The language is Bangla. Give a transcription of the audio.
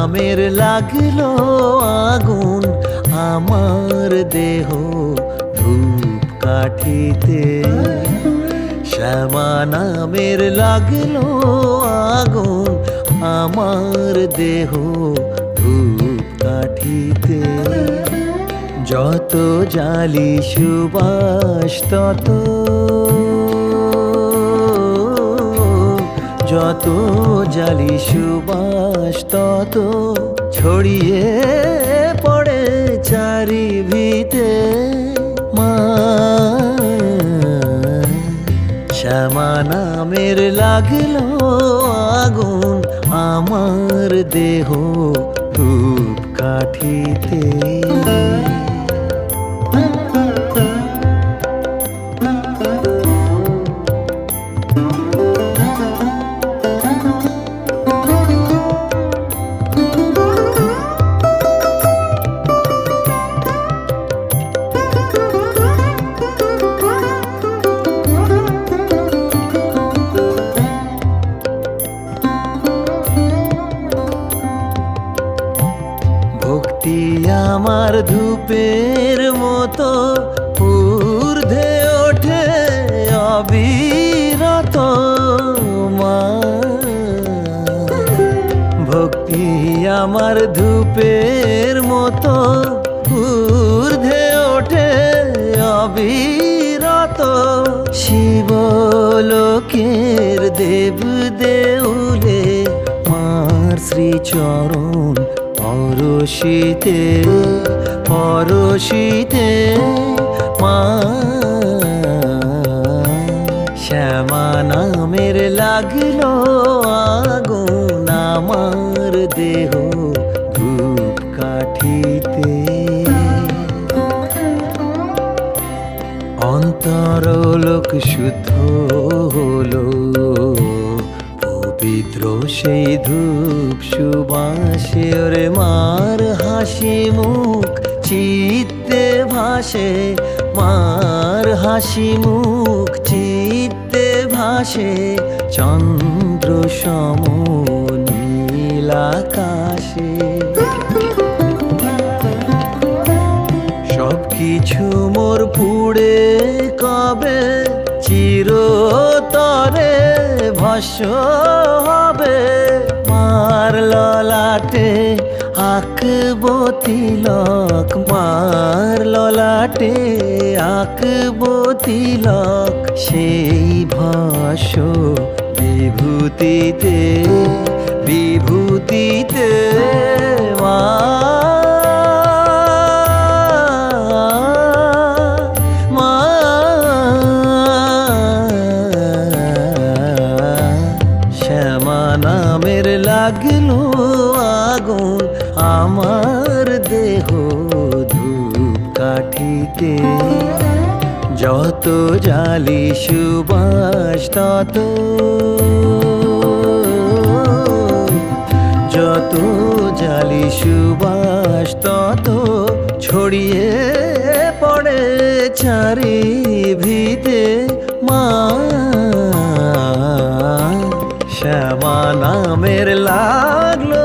নামের লাগলো আগুন আমার দেহ ধূপ কাঠিতে। শ্যামা নামের লাগলো আগুন আমার দেহ ধূপ কাঠিতে। যত জালি সুবাস তত, যত জালি সুবাস তত ছড়িয়ে পড়ে চারিভিতে। মা শ্যামা নামের লাগলো আগুন আমার দেহ ধূপ কাঠিতে। ভক্তি আমার ধূপের মতো ঊর্ধ্বে ওঠে অবিরত। মা ভক্তি আমার ধূপের মতো ঊর্ধ্বে ওঠে অবিরত। শিবলোকের দেব দেউলে মার শ্রীচরণ পরশিতে পরশিতে। মা শ্যামা নামের লাগলো আগুন আমার দেহ ধূপ কাঠিতে। অন্তরলোক শুদ্ধ হলো পবিত্র সেই ধূপ সুবাসে। ওরে মার হাসি মুখ চিত্তে ভাসে, মার হাসি মুখ চিত্তে ভাসে চন্দ্র সম নীল আকাশে। সব কিছু মোর পুড়ে কবে চিরতরে ভস্ম হবে। মার ললাটে আঁকবো তিলক, মার ললাটে আঁকবো তিলক সেই ভস্ম বিভূতিতে বিভূতিতে। মা নামের লাগলো আগুন আমার দেহ ধূপ কাঠিতে। যত জালি সুবাস তত, যত জালি সুবাস তত ছড়িয়ে পড়ে চারিভিতে। মা শ্যামা নামের লাগলো